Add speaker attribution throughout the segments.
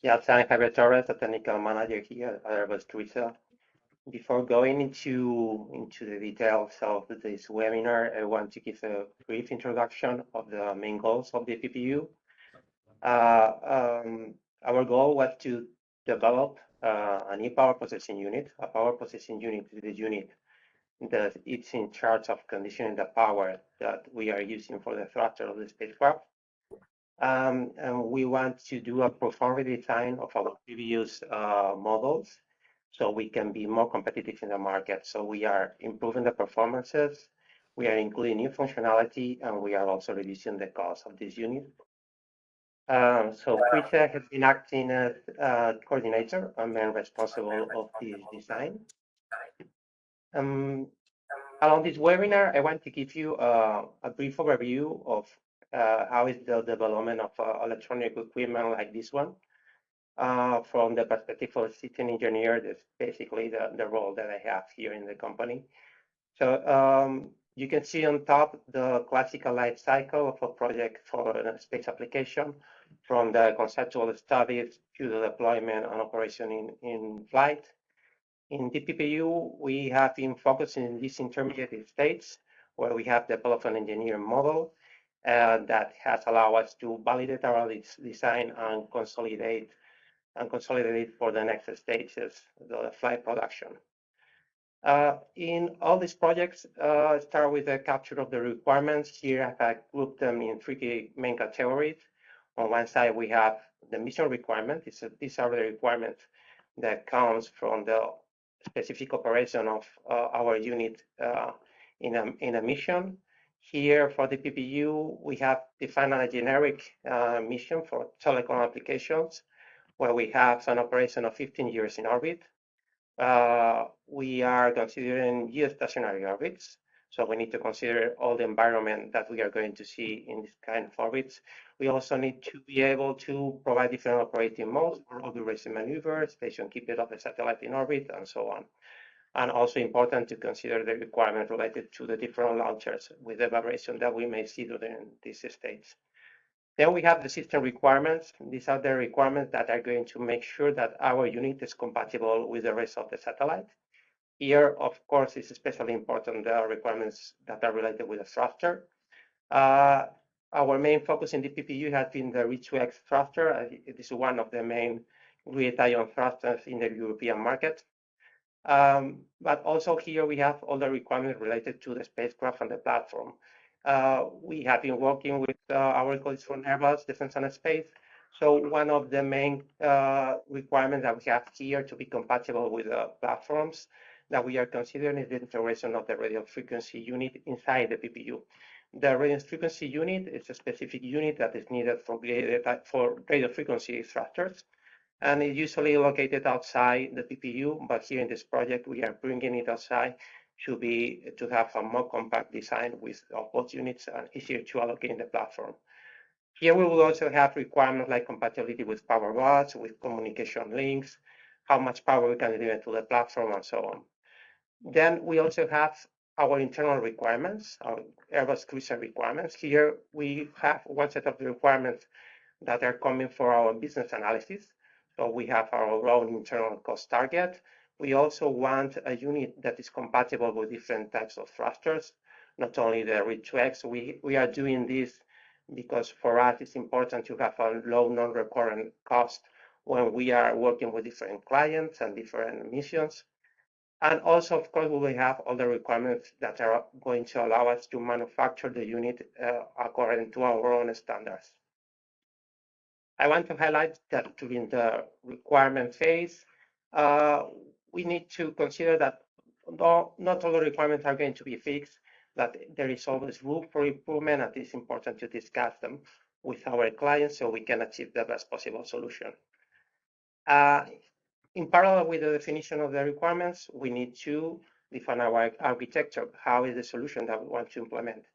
Speaker 1: Yes, I'm Javier Torres, a technical manager here at Airbus Crisa. Before going into the details of this webinar, I want to give a brief introduction of the main goals of the PPU. Our goal was to develop a new power processing unit. A power processing unit is the unit that it's in charge of conditioning the power that we are using for the thruster of the spacecraft. And we want to do a profound redesign of our previous models so we can be more competitive in the market. So we are improving the performances, we are including new functionality, and we are also reducing the cost of this unit. So Crisa has been acting as coordinator and man responsible of this design. Along this webinar, I want to give you a brief overview of how is the development of electronic equipment like this one. From the perspective of a system engineer, that's basically the role that I have here in the company. So you can see on top the classical life cycle of a project for a space application, from the conceptual studies to the deployment and operation in flight. In the PPU, we have been focusing in these intermediate states where we have developed an engineering model that has allowed us to validate our design and consolidate it for the next stages, the flight production. In all these projects, start with the capture of the requirements. Here I have grouped them in three main categories. On one side, we have the mission requirement. These are the requirements that comes from the specific operation of our unit in a mission. Here for the PPU, we have defined a generic mission for telecom applications, where we have an operation of 15 years in orbit. We are considering geostationary orbits, so we need to consider all the environment that we are going to see in this kind of orbits. We also need to be able to provide different operating modes for all duration maneuver, station keeping of the satellite in orbit, and so on. And also important to consider the requirement related to the different launchers with the vibration that we may see during these states. Then we have the system requirements. These are the requirements that are going to make sure that our unit is compatible with the rest of the satellite. Here, of course, it's especially important the requirements that are related with the thruster. Our main focus in the PPU has been the Reach2X thruster. It is one of the main grid ion thrusters in the European market. But also here we have all the requirements related to the spacecraft and the platform. We have been working with our colleagues from Airbus, Defense and Space. So one of the main requirements that we have here to be compatible with the platforms that we are considering is the integration of the radio frequency unit inside the PPU. The radio frequency unit is a specific unit that is needed for radio frequency thrusters, and it's usually located outside the PPU, but here in this project, we are bringing it outside to have a more compact design with both units and easier to allocate in the platform. Here we will also have requirements like compatibility with power rods, with communication links, how much power we can deliver to the platform, and so on. Then we also have our internal requirements, our Airbus Crisa requirements. Here we have one set of requirements that are coming for our business analysis. So we have our own internal cost target. We also want a unit that is compatible with different types of thrusters, not only the Reach2X. We are doing this because for us it's important to have a low non-recurrent cost when we are working with different clients and different missions. And also, of course, we will have all the requirements that are going to allow us to manufacture the unit according to our own standards. I want to highlight that during the requirement phase, we need to consider that not all the requirements are going to be fixed, that there is always room for improvement, and it's important to discuss them with our clients so we can achieve the best possible solution. In parallel with the definition of the requirements, we need to define our architecture. How is the solution that we want to implement?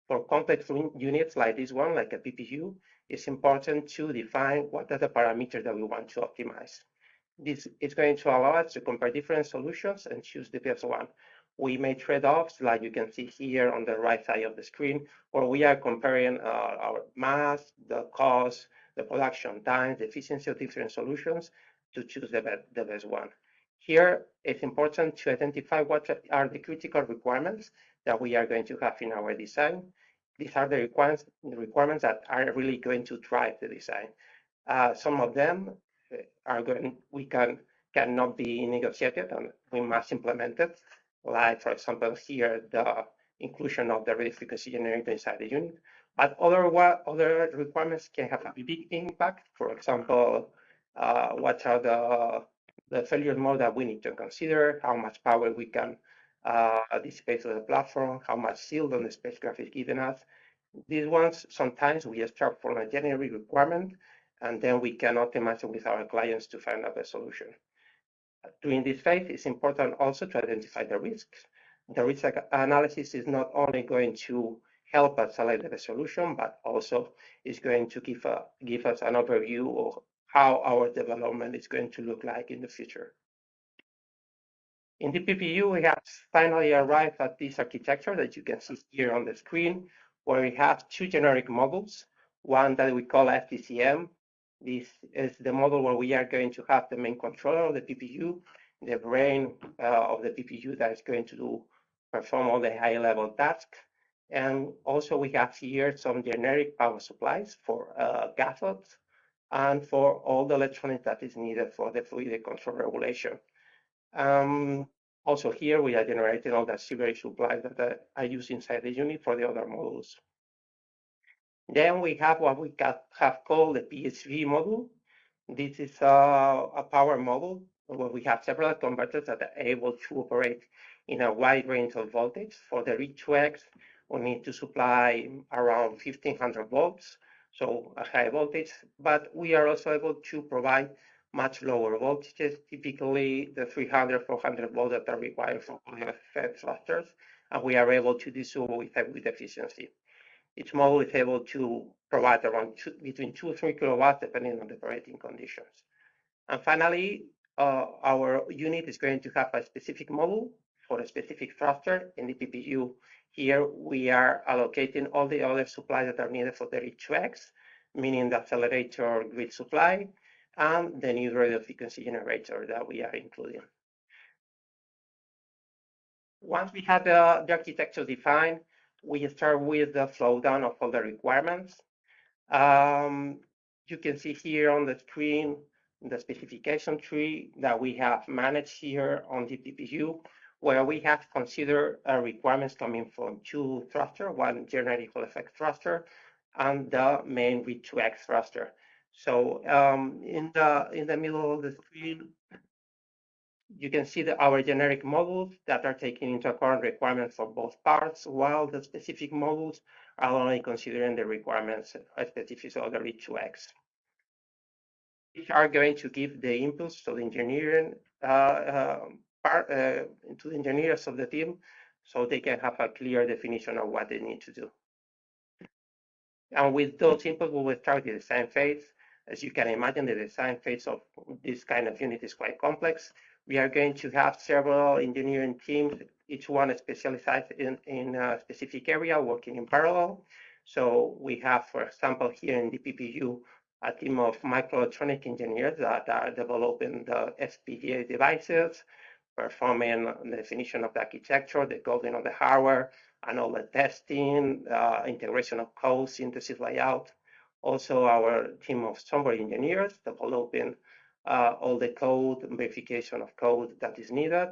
Speaker 1: For complex units like this one, like a PPU, it's important to define what are the parameters that we want to optimize. This is going to allow us to compare different solutions and choose the best one. We made trade-offs, like you can see here on the right side of the screen, where we are comparing our mass, the cost, the production time, the efficiency of different solutions to choose the best one. Here, it's important to identify what are the critical requirements that we are going to have in our design. These are the requirements that are really going to drive the design. Some of them cannot be negotiated and we must implement it. Like, for example, here, the inclusion of the radio frequency generator inside the unit. But other requirements can have a big impact. For example, what are the failure mode that we need to consider, how much power we can dissipate to the platform, how much shield on the spacecraft is given us. These ones, sometimes we start from a generic requirement, and then we can optimize it with our clients to find out a solution. During this phase, it's important also to identify the risks. The risk analysis is not only going to help us select the solution, but also is going to give us an overview of how our development is going to look like in the future. In the PPU, we have finally arrived at this architecture that you can see here on the screen, where we have two generic modules, one that we call FTCM. This is the model where we are going to have the main controller of the PPU, the brain of the PPU that is going to perform all the high-level tasks. And also we have here some generic power supplies for cathodes and for all the electronics that is needed for the fluid control regulation. Also here we are generating all the auxiliary supplies that I use inside the unit for the other modules. Then we have what we have called the PHV module. This is a power module where we have several converters that are able to operate in a wide range of voltage. For the V2X, we need to supply around 1500 volts, so a high voltage, but we are also able to provide much lower voltages, typically the 300, 400 volts that are required for polyFET thrusters, and we are able to do so with efficiency. Each model is able to provide around between 2 or 3 kilowatts, depending on the operating conditions. And finally, our unit is going to have a specific model for a specific thruster in the PPU. Here, we are allocating all the other supplies that are needed for the V2X, meaning the accelerator grid supply and the new radio frequency generator that we are including. Once we have the architecture defined, we start with the flow down of all the requirements. You can see here on the screen the specification tree that we have managed here on the PPU, where we have considered requirements coming from two thrusters, one generating Hall effect thruster and the main V2X thruster. So in the middle of the screen, you can see our generic models that are taking into account requirements for both parts, while the specific models are only considering the requirements specific of the V2X. Which are going to give the impulse to the engineering to the engineers of the team, so they can have a clear definition of what they need to do. And with those inputs, we will start the design phase. As you can imagine, the design phase of this kind of unit is quite complex. We are going to have several engineering teams, each one specialized in a specific area, working in parallel. So we have, for example, here in the PPU, a team of microelectronic engineers that are developing the FPGA devices, performing the definition of the architecture, the coding of the hardware, and all the testing, integration of code, synthesis layout. Also, our team of software engineers developing all the code, verification of code that is needed.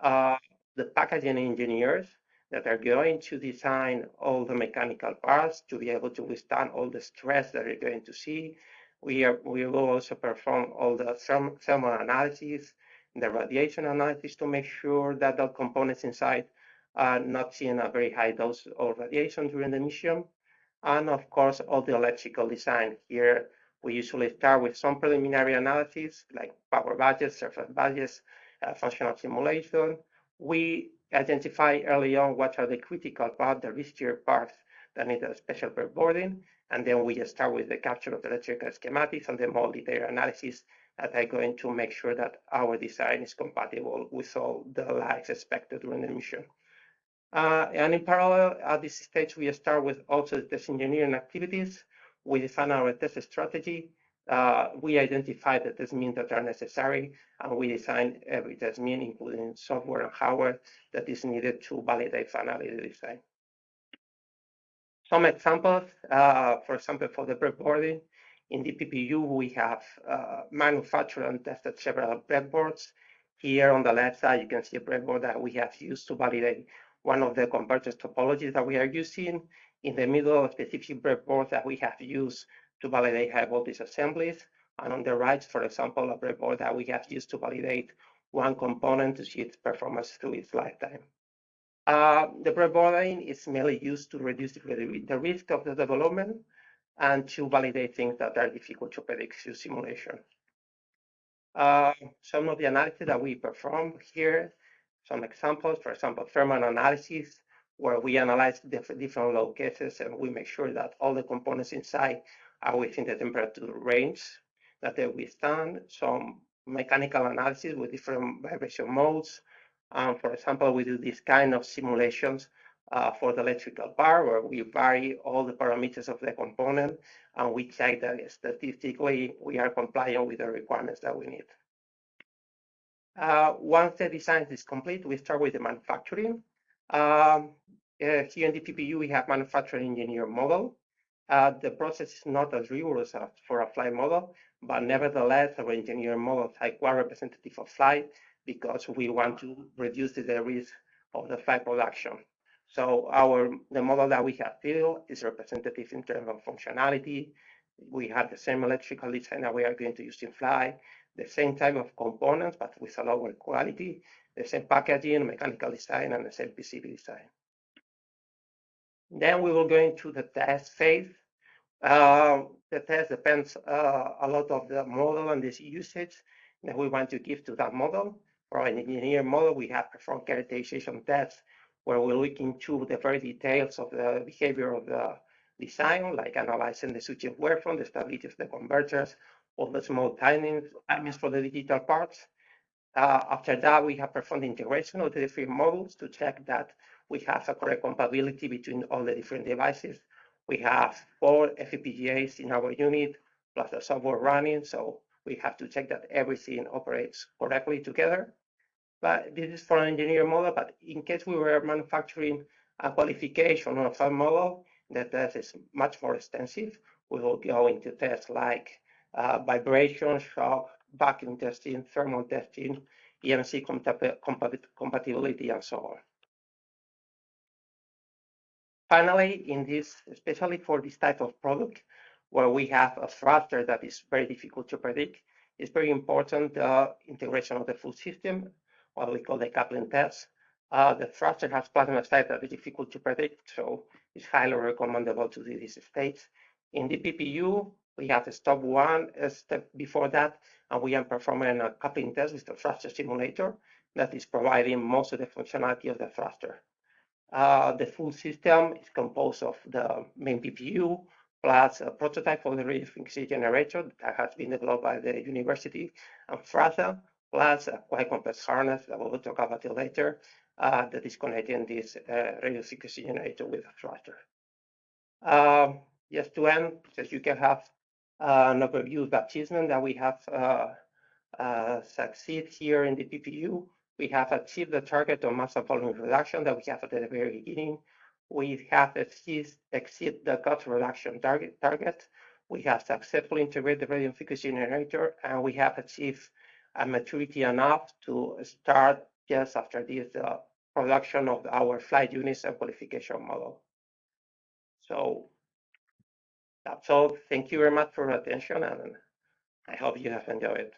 Speaker 1: The packaging engineers that are going to design all the mechanical parts to be able to withstand all the stress that you're going to see. We will also perform all the thermal analysis, the radiation analysis to make sure that the components inside are not seeing a very high dose of radiation during the mission. And of course, all the electrical design. Here, we usually start with some preliminary analysis, like power budgets, surface budgets, functional simulation. We identify early on what are the critical parts, the riskier parts that need a special breadboarding, and then we start with the capture of the electrical schematics and the multi-layer analysis that are going to make sure that our design is compatible with all the lives expected during the mission. And in parallel, at this stage, we start with also the engineering activities. we define our test strategy. We identify the test means that are necessary, and we design every test mean, including software and hardware that is needed to validate finally the design. Some examples, for example, for the breadboarding, in the PPU, we have manufactured and tested several breadboards. Here on the left side, you can see a breadboard that we have used to validate one of the converter topologies that we are using. In the middle, a specific breadboard that we have used to validate high voltage assemblies. And on the right, for example, a breadboard that we have used to validate one component to see its performance through its lifetime. The breadboarding is mainly used to reduce the risk of the development and to validate things that are difficult to predict through simulation. Some of the analysis that we perform here, some examples, for example, thermal analysis, where we analyze different load cases and we make sure that all the components inside are within the temperature range that they withstand. Some mechanical analysis with different vibration modes. For example, we do this kind of simulations for the electrical bar, where we vary all the parameters of the component, and we check that statistically we are compliant with the requirements that we need. Once the design is complete, we start with the manufacturing. Here in the PPU, we have manufacturing engineer model. The process is not as rigorous as for a flight model, but nevertheless, our engineer models are quite representative of flight because we want to reduce the risk of the flight production. So the model that we have built is representative in terms of functionality. We have the same electrical design that we are going to use in flight, the same type of components, but with a lower quality, the same packaging, mechanical design, and the same PCB design. Then we will go into the test phase. The test depends a lot of the model and this usage that we want to give to that model. For an engineer model, we have performed characterization tests where we look into the very details of the behavior of the design, like analyzing the switching waveform, the stability of the converters, all the small timings for the digital parts. After that, we have performed integration of the different models to check that we have a correct compatibility between all the different devices. We have 4 FPGAs in our unit, plus the software running, so we have to check that everything operates correctly together. But this is for an engineer model, but in case we were manufacturing a qualification of a model, the test is much more extensive. We will go into tests like vibration, shock, vacuum testing, thermal testing, EMC compatibility, and so on. Finally, in this, especially for this type of product, where we have a thruster that is very difficult to predict, it's very important the integration of the full system, what we call the coupling test. The thruster has plasma state that is difficult to predict, so it's highly recommendable to do this stage. In the PPU, we have a step 1, a step before that, and we are performing a coupling test with the thruster simulator that is providing most of the functionality of the thruster. The full system is composed of the main PPU plus a prototype for the radio frequency generator that has been developed by the university and FRASA, plus a quite complex harness that we will talk about it later that is connecting this radio frequency generator with a thruster. Just to end, so you can have an overview of the achievement that we have succeed here in the PPU. We have achieved the target of mass volume reduction that we have at the very beginning. We have exceeded the cost reduction target. We have successfully integrated the radio frequency generator, and we have achieved a maturity enough to start just after this production of our flight units and qualification model. So that's all. Thank you very much for your attention, and I hope you have enjoyed it.